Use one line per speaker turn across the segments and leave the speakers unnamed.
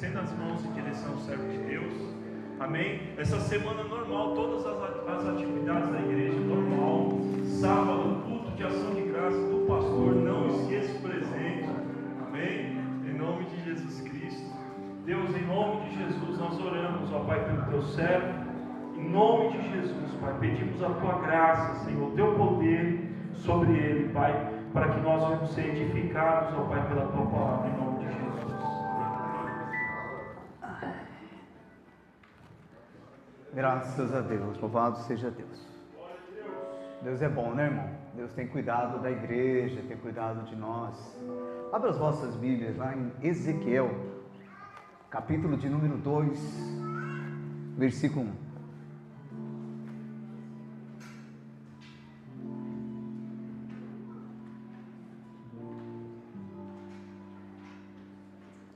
estenda as mãos em direção ao servo de Deus. Amém? Essa semana normal, todas as atividades da igreja, normal. Sábado, culto de ação de graça do pastor, não esqueça o presente. Amém? Em nome de Jesus Cristo. Deus, em nome de Jesus, nós oramos, ó Pai, pelo teu servo. Em nome de Jesus, Pai, pedimos a tua graça, Senhor, o teu poder sobre ele, Pai, para que nós venhamos ser edificados, ó Pai, pela tua palavra, em nome de Jesus.
Graças a Deus, louvado seja Deus. Deus é bom, né, irmão? Deus tem cuidado da igreja, tem cuidado de nós. Abra as vossas Bíblias lá em Ezequiel, capítulo de número 2, versículo 1.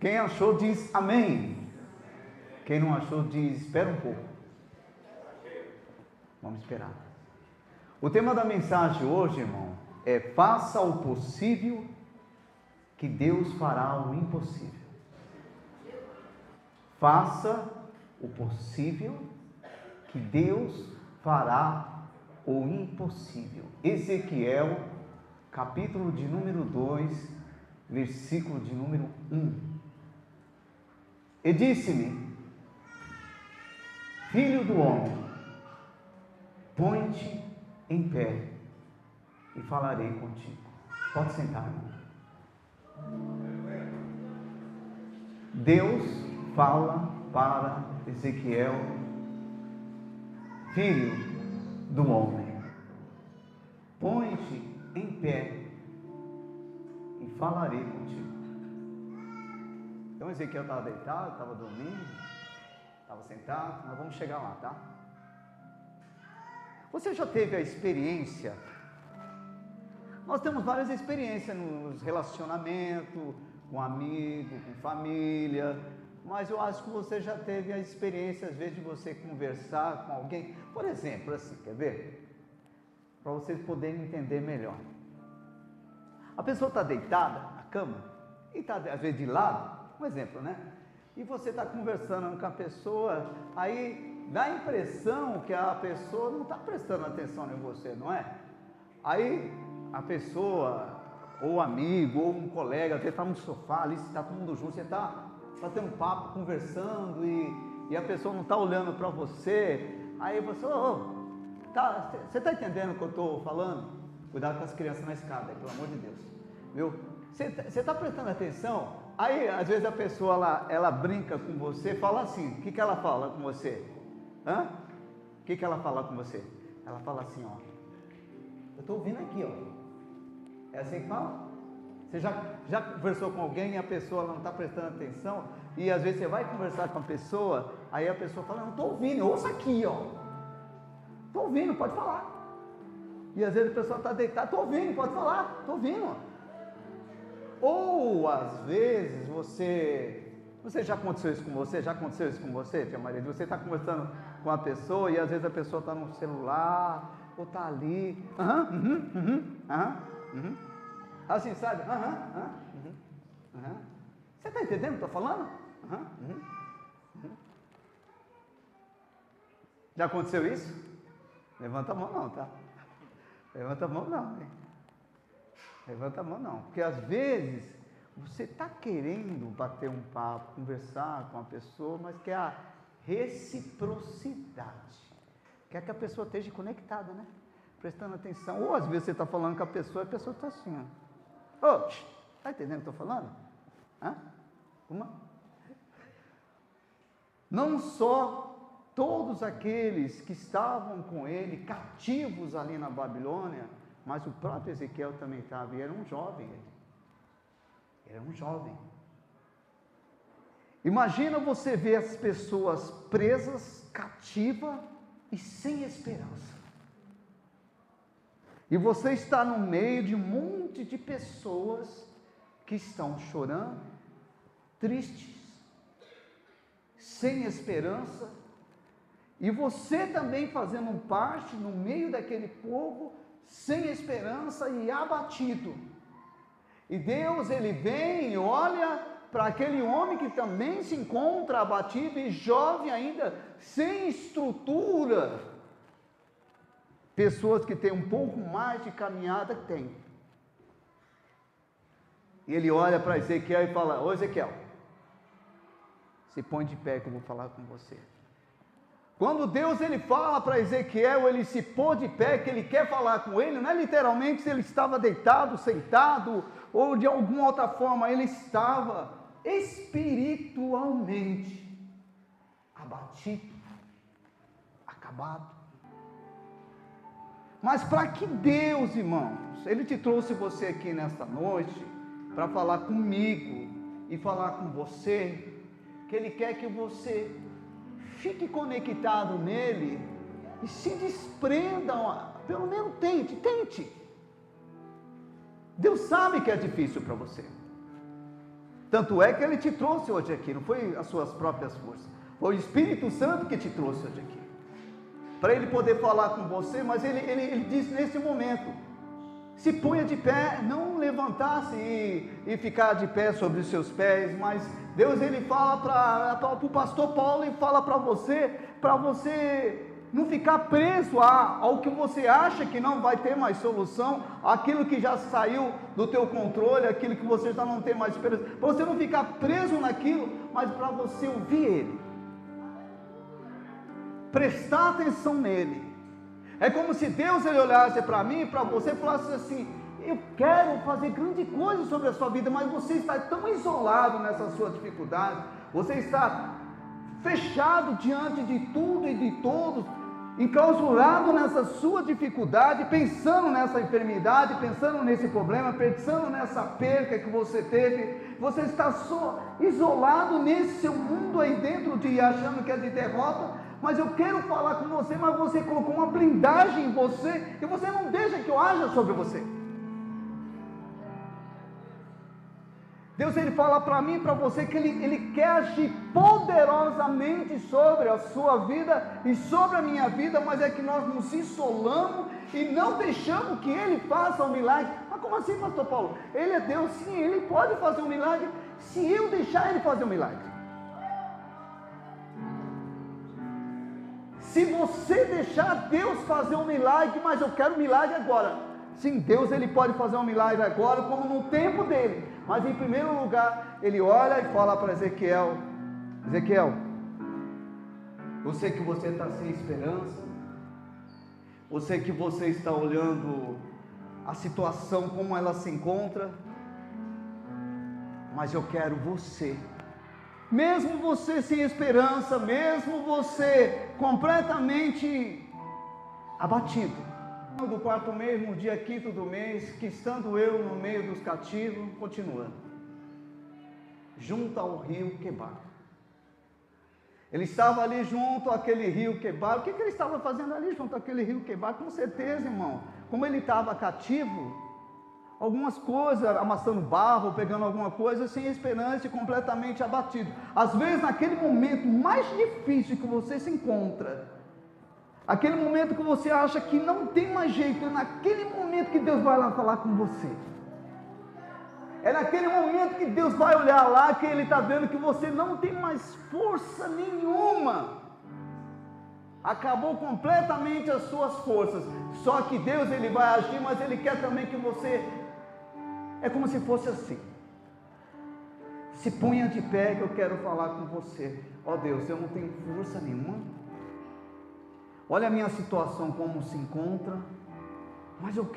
Quem achou diz amém. Quem não achou diz espera um pouco. Vamos esperar. O tema da mensagem hoje, irmão, é faça o possível que Deus fará o impossível. Faça o possível que Deus fará o impossível. Ezequiel, capítulo de número 2, versículo de número 1. E disse-me: filho do homem, põe-te em pé e falarei contigo. Pode sentar, irmão. Deus fala para Ezequiel: filho do homem, põe-te em pé e falarei contigo. Então Ezequiel estava deitado, estava dormindo, estava sentado. Nós vamos chegar lá, tá? Você já teve a experiência? Nós temos várias experiências nos relacionamentos, com amigo, com família, mas eu acho que você já teve a experiência, às vezes, de você conversar com alguém. Por exemplo, assim, quer ver? Para vocês poderem entender melhor. A pessoa está deitada na cama e está, às vezes, de lado. Um exemplo, né? E você está conversando com a pessoa, aí dá a impressão que a pessoa não está prestando atenção em você, não é? Aí a pessoa, ou amigo, ou um colega, você está no sofá ali, está todo mundo junto, você está batendo papo, conversando, e a pessoa não está olhando para você, aí você, você está entendendo o que eu estou falando? Cuidado com as crianças na escada, pelo amor de Deus, viu? Você está prestando atenção? Aí, às vezes a pessoa, ela brinca com você, fala assim, o que ela fala com você? O que ela fala com você? Ela fala assim, ó, eu estou ouvindo aqui, ó. É assim que fala? Você já conversou com alguém e a pessoa não está prestando atenção? E às vezes você vai conversar com a pessoa, aí a pessoa fala, não, estou ouvindo, ouça aqui, ó. Estou ouvindo, pode falar. E às vezes a pessoa está deitada, estou ouvindo, pode falar, estou ouvindo. Ou às vezes você já aconteceu isso com você? Já aconteceu isso com você, tia Maria? Você está conversando com a pessoa e às vezes a pessoa está no celular ou está ali, assim, sabe? Você está entendendo o que eu estou falando? Já aconteceu isso? Levanta a mão não, tá? Levanta a mão não, hein? Levanta a mão não, porque às vezes você está querendo bater um papo, conversar com a pessoa, mas quer a reciprocidade, quer que a pessoa esteja conectada, né? Prestando atenção, ou às vezes você está falando com a pessoa e a pessoa está assim, ó. Está entendendo o que eu estou falando? Não só todos aqueles que estavam com ele, cativos ali na Babilônia, mas o próprio Ezequiel também estava, e era um jovem. Era um jovem. Imagina você ver as pessoas presas, cativas e sem esperança. E você está no meio de um monte de pessoas que estão chorando, tristes, sem esperança, e você também fazendo parte no meio daquele povo, sem esperança e abatido. E Deus, Ele vem e olha para aquele homem que também se encontra abatido e jovem ainda, sem estrutura. Pessoas que têm um pouco mais de caminhada, tem. E ele olha para Ezequiel e fala: ô Ezequiel, se põe de pé que eu vou falar com você. Quando Deus ele fala para Ezequiel, ele se pôr de pé, que ele quer falar com ele, não é literalmente se ele estava deitado, sentado, ou de alguma outra forma, ele estava espiritualmente abatido, acabado. Mas para que Deus, irmãos, ele te trouxe você aqui nesta noite, para falar comigo e falar com você, que ele quer que você fique conectado nele e se desprenda, pelo menos tente. Deus sabe que é difícil para você. Tanto é que ele te trouxe hoje aqui, não foi as suas próprias forças, foi o Espírito Santo que te trouxe hoje aqui, para ele poder falar com você. Mas ele diz nesse momento: se ponha de pé, não levantar-se e ficar de pé sobre os seus pés, mas Deus ele fala para o pastor Paulo e fala para você não ficar preso ao que você acha que não vai ter mais solução, aquilo que já saiu do teu controle, aquilo que você já não tem mais esperança, para você não ficar preso naquilo, mas para você ouvir ele, prestar atenção nele. É como se Deus ele olhasse para mim e para você e falasse assim: eu quero fazer grande coisa sobre a sua vida, mas você está tão isolado nessa sua dificuldade, você está fechado diante de tudo e de todos, enclausurado nessa sua dificuldade, pensando nessa enfermidade, pensando nesse problema, pensando nessa perca que você teve. Você está só isolado nesse seu mundo aí dentro, achando que é de derrota. Mas eu quero falar com você, mas você colocou uma blindagem em você, e você não deixa que eu haja sobre você. Deus ele fala para mim e para você que ele quer agir poderosamente sobre a sua vida e sobre a minha vida, mas é que nós nos isolamos e não deixamos que ele faça um milagre. Mas como assim, pastor Paulo? Ele é Deus, sim, ele pode fazer um milagre, se eu deixar ele fazer um milagre. Se você deixar Deus fazer um milagre, mas eu quero um milagre agora. Sim, Deus ele pode fazer um milagre agora, como no tempo dele. Mas em primeiro lugar, ele olha e fala para Ezequiel: Ezequiel, eu sei que você está sem esperança, eu sei que você está olhando a situação como ela se encontra, mas eu quero você. Mesmo você sem esperança, mesmo você completamente abatido, do quarto mês, no dia 5º do mês, que estando eu no meio dos cativos, continuando, junto ao rio Quebar. Ele estava ali junto àquele rio Quebar. O que ele estava fazendo ali junto àquele rio Quebar? Com certeza, irmão, como ele estava cativo, algumas coisas, amassando barro, pegando alguma coisa, sem esperança e completamente abatido. Às vezes, naquele momento mais difícil que você se encontra, aquele momento que você acha que não tem mais jeito, é naquele momento que Deus vai lá falar com você. É naquele momento que Deus vai olhar lá, que Ele está vendo que você não tem mais força nenhuma. Acabou completamente as suas forças. Só que Deus ele vai agir, mas Ele quer também que você... É como se fosse assim: se ponha de pé que eu quero falar com você. Ó Deus, eu não tenho força nenhuma. Olha a minha situação como se encontra, mas eu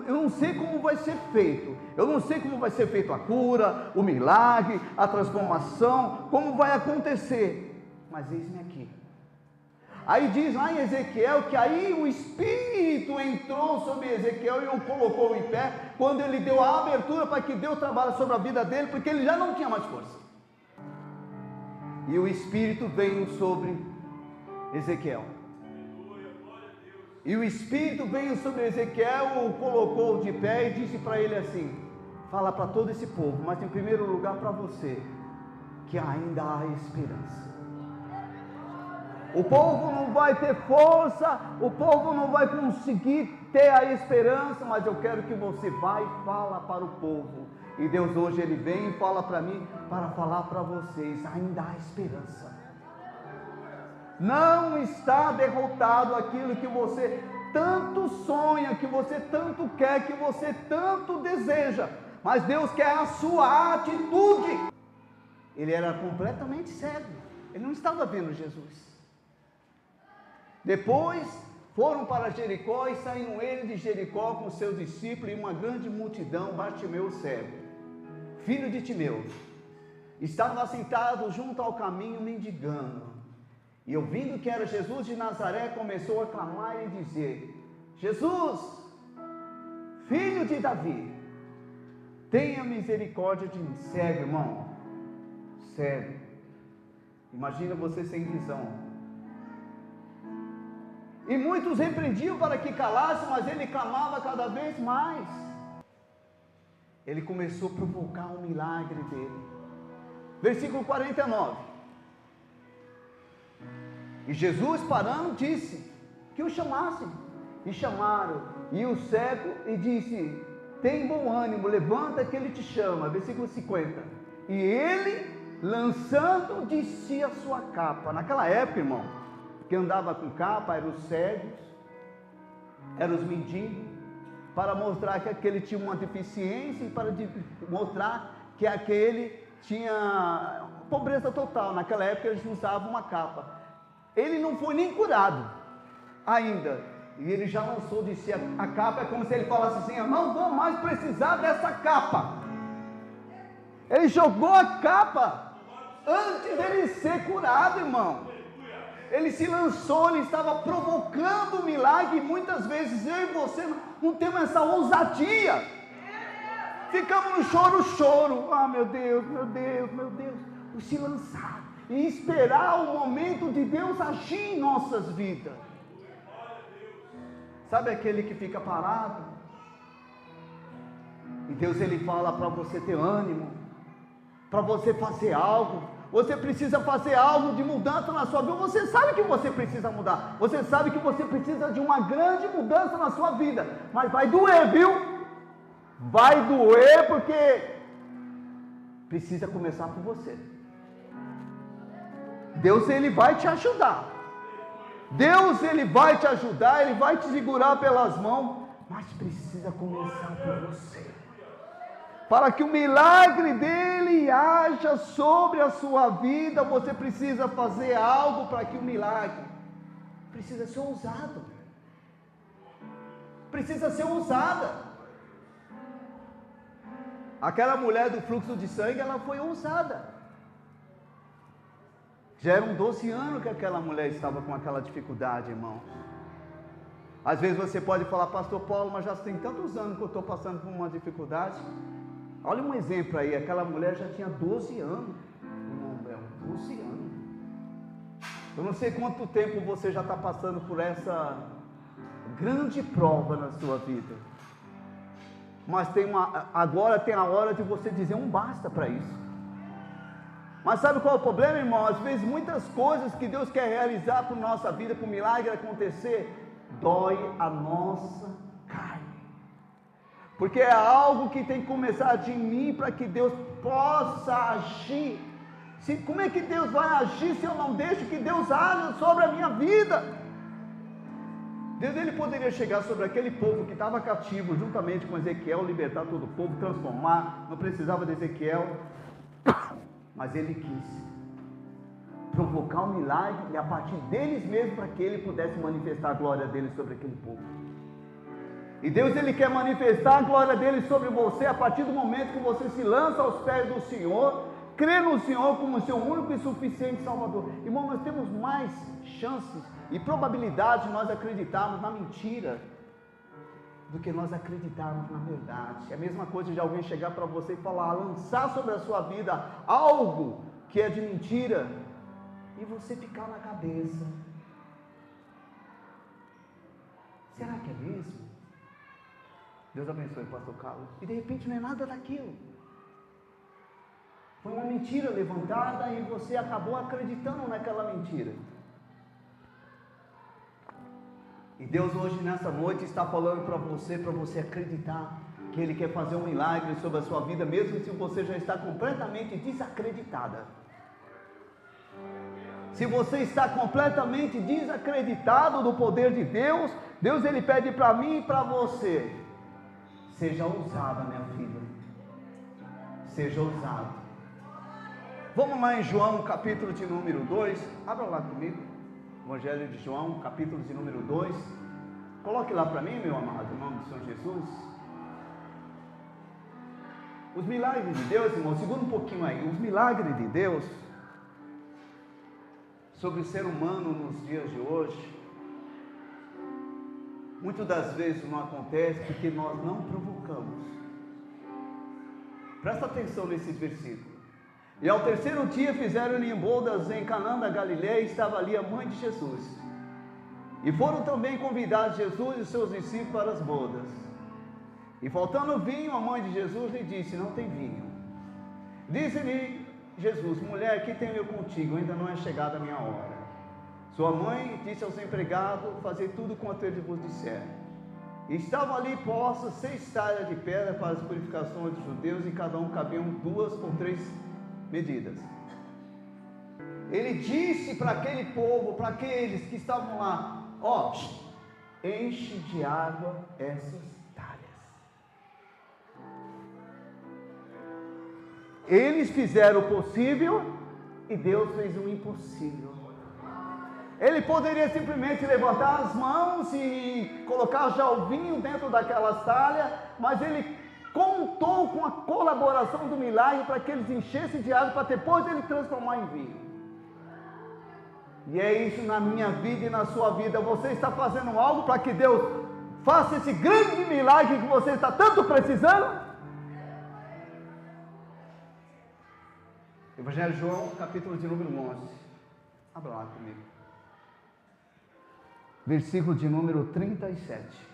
não sei como vai ser feito. Eu não sei como vai ser feito a cura, o milagre, a transformação, como vai acontecer. Mas eis-me aqui. Aí diz lá em Ezequiel que aí o Espírito entrou sobre Ezequiel e o colocou em pé, quando ele deu a abertura para que Deus trabalhe sobre a vida dele, porque ele já não tinha mais força. E o Espírito veio sobre Ezequiel. E o Espírito veio sobre Ezequiel, o colocou de pé e disse para ele assim: fala para todo esse povo, mas em primeiro lugar para você, que ainda há esperança. O povo não vai ter força, o povo não vai conseguir ter a esperança, mas eu quero que você vá e fala para o povo. E Deus hoje Ele vem e fala para mim, para falar para vocês, ainda há esperança. Não está derrotado aquilo que você tanto sonha, que você tanto quer, que você tanto deseja, mas Deus quer a sua atitude. Ele era completamente cego, ele não estava vendo Jesus. Depois foram para Jericó e saíram ele de Jericó com seus discípulos e uma grande multidão. Bartimeu o cego, filho de Timeu, estava sentado junto ao caminho mendigando. E ouvindo que era Jesus de Nazaré, começou a clamar e dizer: Jesus, filho de Davi, tenha misericórdia de mim. Cego, irmão, cego. Imagina você sem visão. E muitos repreendiam para que calasse, mas ele clamava cada vez mais. Ele começou a provocar um milagre dele. Versículo 49. E Jesus, parando, disse que o chamassem. E chamaram, e o cego, e disse: tem bom ânimo, levanta que ele te chama. Versículo 50. E ele, lançando de si a sua capa. Naquela época, irmão, que andava com capa eram os cegos, eram os mendigos, para mostrar que aquele tinha uma deficiência e para mostrar que aquele tinha pobreza total. Naquela época eles usavam uma capa. Ele não foi nem curado ainda, e ele já lançou de si a capa. É como se ele falasse assim: eu não vou mais precisar dessa capa. Ele jogou a capa antes dele ser curado, irmão. Ele se lançou, ele estava provocando o milagre. E muitas vezes eu e você não temos essa ousadia. Ficamos no choro. Ah, meu Deus. Por se lançar e esperar o momento de Deus agir em nossas vidas. Sabe aquele que fica parado? E Deus ele fala para você ter ânimo, para você fazer algo. Você precisa fazer algo de mudança na sua vida. Você sabe que você precisa mudar. Você sabe que você precisa de uma grande mudança na sua vida. Mas vai doer, viu? Vai doer porque precisa começar por você. Deus ele vai te ajudar. Deus ele vai te ajudar, ele vai te segurar pelas mãos, mas precisa começar por você. Para que o milagre dele haja sobre a sua vida, você precisa fazer algo para que o milagre precisa ser ousado. Precisa ser ousada. Aquela mulher do fluxo de sangue, ela foi ousada. Já eram 12 anos que aquela mulher estava com aquela dificuldade, irmãos. Às vezes você pode falar: pastor Paulo, mas já tem tantos anos que eu estou passando por uma dificuldade. Olha um exemplo aí, aquela mulher já tinha 12 anos, irmão Bel, 12 anos. Eu não sei quanto tempo você já está passando por essa grande prova na sua vida, mas agora tem a hora de você dizer um basta para isso. Mas sabe qual é o problema, irmão? Às vezes muitas coisas que Deus quer realizar para a nossa vida, para o milagre acontecer, dói a nossa carne. Porque é algo que tem que começar de mim para que Deus possa agir. Como é que Deus vai agir se eu não deixo que Deus haja sobre a minha vida? Deus ele poderia chegar sobre aquele povo que estava cativo, juntamente com Ezequiel, libertar todo o povo, transformar, não precisava de Ezequiel, mas ele quis provocar um milagre e a partir deles mesmos, para que ele pudesse manifestar a glória dele sobre aquele povo. E Deus ele quer manifestar a glória dele sobre você a partir do momento que você se lança aos pés do Senhor, crê no Senhor como seu único e suficiente Salvador. Irmão, nós temos mais chances e probabilidade de nós acreditarmos na mentira do que nós acreditarmos na verdade. É a mesma coisa de alguém chegar para você e falar, lançar sobre a sua vida algo que é de mentira e você ficar na cabeça: será que é mesmo? Deus abençoe, pastor Carlos. E de repente não é nada daquilo. Foi uma mentira levantada e você acabou acreditando naquela mentira. E Deus hoje nessa noite está falando para você acreditar que Ele quer fazer um milagre sobre a sua vida, mesmo se você já está completamente desacreditada. Se você está completamente desacreditado do poder de Deus, Deus Ele pede para mim e para você: seja ousada, minha filha, seja ousado. Vamos lá em João, capítulo de número 2, abra lá comigo. Evangelho de João, capítulo de número 2. Coloque lá para mim, meu amado, em nome do Senhor Jesus. Os milagres de Deus, irmão, segura um pouquinho aí. Os milagres de Deus sobre o ser humano nos dias de hoje, muitas das vezes não acontece porque nós não provocamos. Presta atenção nesses versículos. E ao terceiro dia fizeram-lhe bodas em Canaã da Galileia, e estava ali a mãe de Jesus. E foram também convidados Jesus e seus discípulos para as bodas. E faltando vinho, a mãe de Jesus lhe disse: não tem vinho. Disse-lhe Jesus: mulher, que tenho eu contigo? Ainda não é chegada a minha hora. Sua mãe disse aos empregados: fazei tudo quanto ele vos disser. E estavam ali postas 6 talhas de pedra para as purificações dos judeus, e cada um cabiam 2 por 3 medidas. Ele disse para aquele povo, para aqueles que estavam lá: ó, enche de água essas talhas. Eles fizeram o possível e Deus fez o impossível. Ele poderia simplesmente levantar as mãos e colocar já o vinho dentro daquelas talhas, mas ele contou com a colaboração do milagre para que eles enchessem de água, para depois ele transformar em vinho. E é isso na minha vida e na sua vida. Você está fazendo algo para que Deus faça esse grande milagre que você está tanto precisando? Evangelho de João, capítulo de número 11. Abra lá comigo. Versículo de número 37.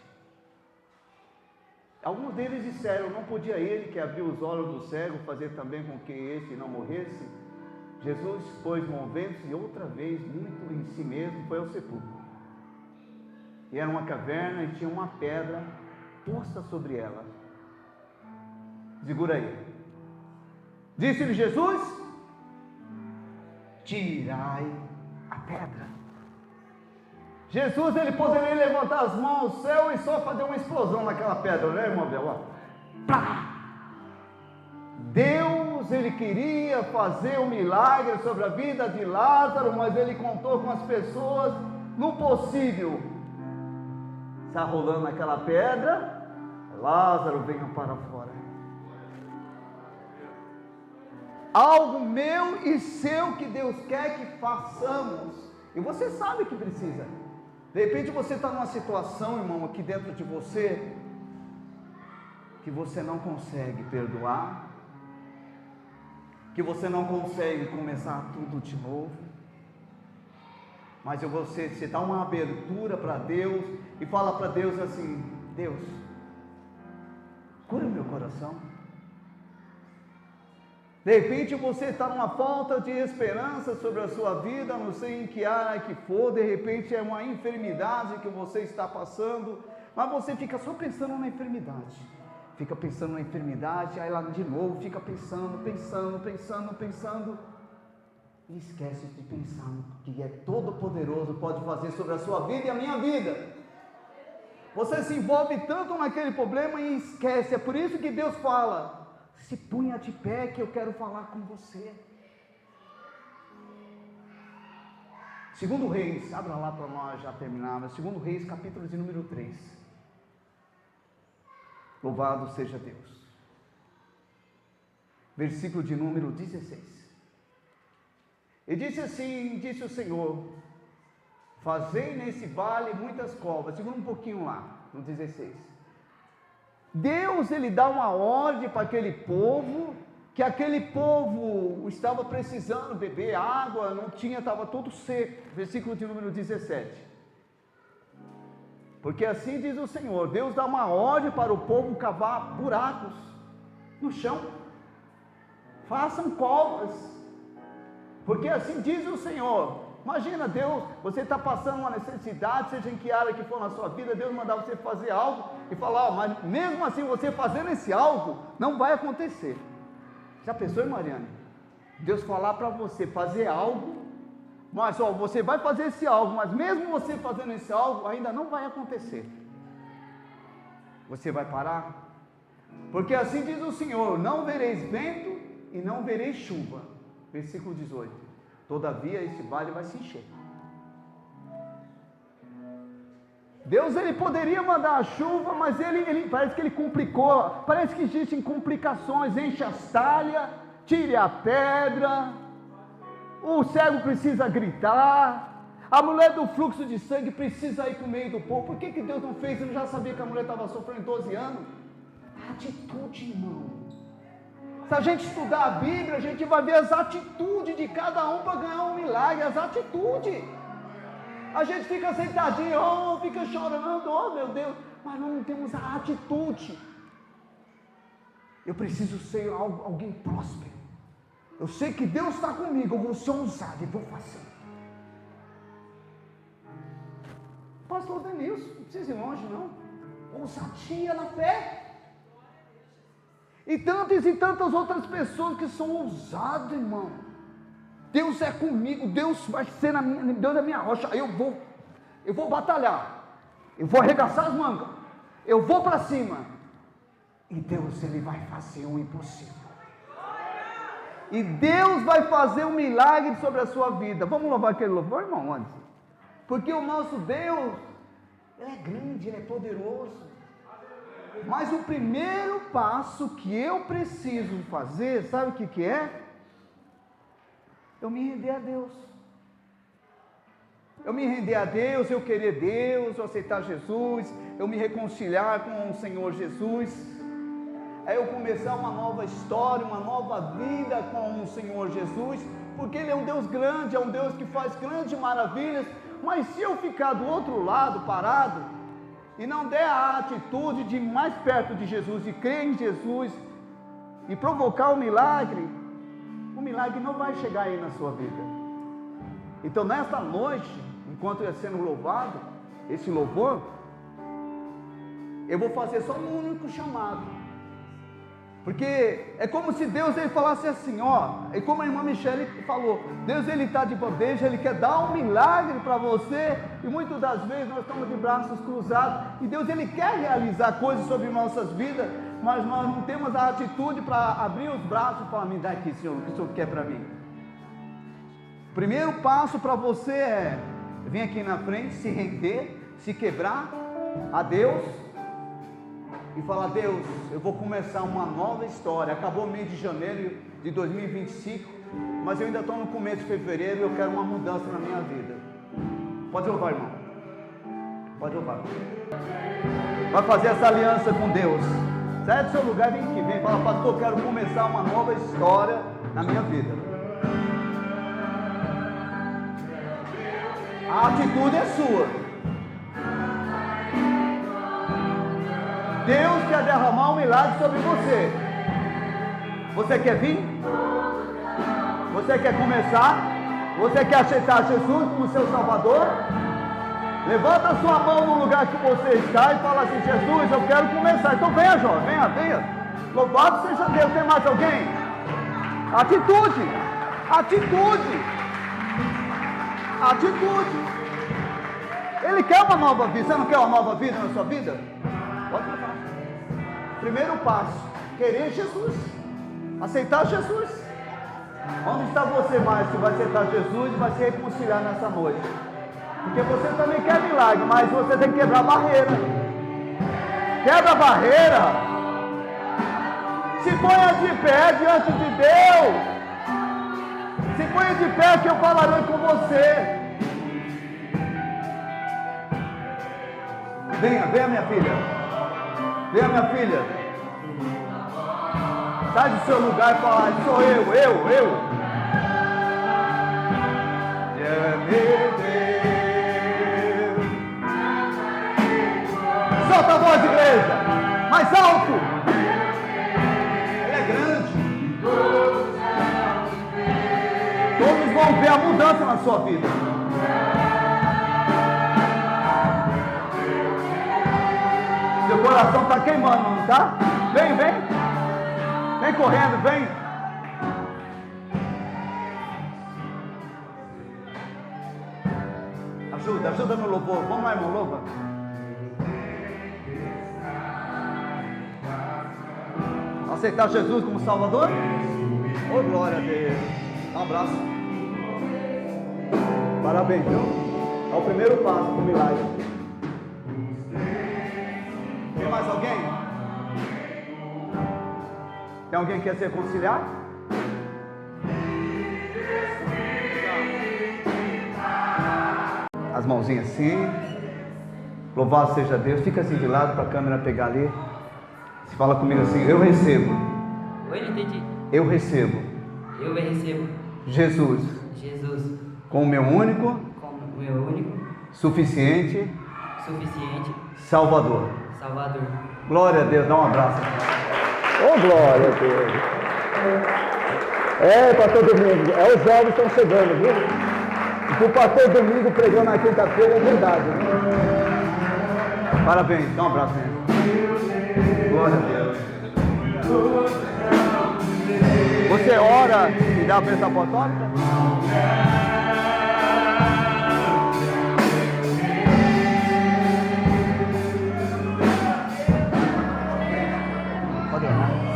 Alguns deles disseram: não podia ele que abriu os olhos do cego fazer também com que este não morresse? Jesus, pois, movendo-se outra vez muito em si mesmo, foi ao sepulcro. E era uma caverna e tinha uma pedra posta sobre ela. Segura aí. Disse-lhe Jesus: tirai a pedra. Jesus, ele poderia levantar as mãos ao céu e só fazer uma explosão naquela pedra, né, irmão Bel? Deus, ele queria fazer um milagre sobre a vida de Lázaro, mas ele contou com as pessoas no possível. Está rolando aquela pedra, Lázaro, venha para fora. Algo meu e seu que Deus quer que façamos, e você sabe que precisa. De repente você está numa situação, irmão, aqui dentro de você, que você não consegue perdoar, que você não consegue começar tudo de novo, mas você dá uma abertura para Deus e fala para Deus assim: Deus, cura o meu coração. De repente você está numa falta de esperança sobre a sua vida, não sei em que área que for, de repente é uma enfermidade que você está passando, mas você fica só pensando na enfermidade, fica pensando na enfermidade, aí lá de novo, fica pensando, e esquece de pensar no que é todo poderoso pode fazer sobre a sua vida e a minha vida. Você se envolve tanto naquele problema e esquece. É por isso que Deus fala: se punha de pé que eu quero falar com você. Segundo Reis, abra lá para nós já terminarmos. Segundo Reis, capítulo de número 3. Louvado seja Deus. Versículo de número 16. E disse assim, disse o Senhor: fazei nesse vale muitas covas. Segura um pouquinho lá, no 16. Deus, ele dá uma ordem para aquele povo, que aquele povo estava precisando beber água, não tinha, estava todo seco. Versículo de número 17. Porque assim diz o Senhor: Deus dá uma ordem para o povo cavar buracos no chão, façam covas, Porque assim diz o Senhor. Imagina Deus, você está passando uma necessidade, seja em que área que for na sua vida, Deus mandar você fazer algo e falar, mas mesmo assim você fazendo esse algo, não vai acontecer. Já pensou, Mariane? Deus falar para você fazer algo, mas você vai fazer esse algo, mas mesmo você fazendo esse algo, ainda não vai acontecer. Você vai parar? Porque assim diz o Senhor, não vereis vento e não vereis chuva. Versículo 18. Todavia esse vale vai se encher. Deus, ele poderia mandar a chuva, mas ele parece que ele complicou, parece que existem complicações, enche as talhas, tire a pedra, o cego precisa gritar, a mulher do fluxo de sangue precisa ir para o meio do povo. Por que Deus não fez? Ele já sabia que a mulher estava sofrendo 12 anos. Atitude, irmão. Se a gente estudar a Bíblia, a gente vai ver as atitudes de cada um para ganhar um milagre, as atitudes. A gente fica sentadinho, fica chorando, meu Deus, mas nós não temos a atitude. Eu preciso ser alguém próspero. Eu sei que Deus está comigo, eu vou ser ousado e vou fazer. Pastor Denilson, não precisa ir longe não. Ousadia na fé. E tantas outras pessoas que são ousadas, irmão. Deus é comigo, Deus vai ser Deus é minha rocha. Eu vou batalhar, eu vou arregaçar as mangas, eu vou para cima. E Deus, ele vai fazer o impossível. E Deus vai fazer um milagre sobre a sua vida. Vamos louvar aquele louvor, irmão, antes? Porque o nosso Deus, ele é grande, ele é poderoso. Mas o primeiro passo que eu preciso fazer, sabe o que é? Eu me render a Deus. Eu me render a Deus, eu querer Deus, eu aceitar Jesus, eu me reconciliar com o Senhor Jesus. Aí eu começar uma nova história, uma nova vida com o Senhor Jesus, porque Ele é um Deus grande, é um Deus que faz grandes maravilhas. Mas se eu ficar do outro lado, parado, e não der a atitude de ir mais perto de Jesus, de crer em Jesus, e provocar o milagre não vai chegar aí na sua vida. Então nesta noite, enquanto eu sendo louvado, esse louvor, eu vou fazer só um único chamado. Porque é como se Deus ele falasse assim, é como a irmã Michele falou, Deus ele está de bandeja, ele quer dar um milagre para você, e muitas das vezes nós estamos de braços cruzados, e Deus ele quer realizar coisas sobre nossas vidas, mas nós não temos a atitude para abrir os braços e falar, me dá aqui, Senhor, o que o Senhor quer para mim? O primeiro passo para você é vir aqui na frente, se render, se quebrar a Deus, e falar, Deus, eu vou começar uma nova história. Acabou o mês de janeiro de 2025, mas eu ainda estou no começo de fevereiro e eu quero uma mudança na minha vida. Pode louvar, irmão. Pode louvar. Vai fazer essa aliança com Deus. Sai do seu lugar, vem aqui, vem. Fala, pastor, eu quero começar uma nova história na minha vida. A atitude é sua. Deus quer derramar um milagre sobre você. Você quer vir? Você quer começar? Você quer aceitar Jesus como seu Salvador? Levanta a sua mão no lugar que você está e fala assim, Jesus, eu quero começar. Então venha, jovem, venha. Louvado seja Deus. Tem mais alguém? Atitude. Ele quer uma nova vida. Você não quer uma nova vida na sua vida? Pode levar. Primeiro passo, querer Jesus, aceitar Jesus. Onde está você mais que vai aceitar Jesus e vai se reconciliar nessa noite? Porque você também quer milagre, mas você tem que quebrar a barreira. Quebra a barreira. Se ponha de pé diante de Deus. Se ponha de pé que eu falarei com você. Venha minha filha. Venha minha filha, sai do seu lugar e fala, sou eu. Solta a voz, igreja, mais alto. Ele é grande. Todos vão ver a mudança na sua vida. Seu coração está queimando, não tá? Vem, vem. Vem correndo, vem. Ajuda no louvor. Vamos lá, irmão, louva. Aceitar Jesus como Salvador? Oh, glória a Deus. Um abraço. Parabéns, viu? É o primeiro passo do milagre. Tem mais alguém? Tem alguém que quer se reconciliar? As mãozinhas assim. Louvado seja Deus. Fica assim de lado para a câmera pegar ali. Você fala comigo assim: eu recebo.
Oi, não entendi.
Eu recebo.
Eu recebo
Jesus
Jesus
como meu único,
como meu único,
suficiente
Salvador.
Glória a Deus, dá um abraço. Oh, glória a Deus. É, pastor Domingo, os jovens estão chegando, viu? O pastor Domingo pregou na quinta-feira, é verdade. Parabéns, dá um abraço nele. Glória a Deus. Você ora e dá a bênção apostólica?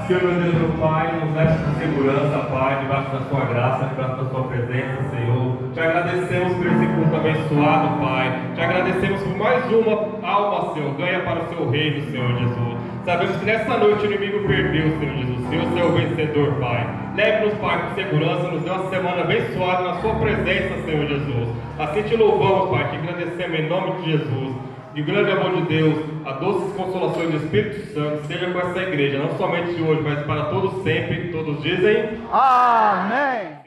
Senhor, meu Deus, meu Pai, nos leve com segurança, Pai, debaixo da Sua graça, debaixo da Sua presença, Senhor. Te agradecemos por esse culto abençoado, Pai. Te agradecemos por mais uma alma, Senhor, ganha para o Seu reino, Senhor Jesus. Sabemos que nessa noite o inimigo perdeu, Senhor Jesus. Senhor, Seu vencedor, Pai. Leve-nos, Pai, com segurança, nos dê uma semana abençoada na Sua presença, Senhor Jesus. Assim te louvamos, Pai, te agradecemos em nome de Jesus. E o grande amor de Deus, a doces consolações do Espírito Santo, seja com essa igreja, não somente hoje, mas para todos sempre, todos dizem
Amém.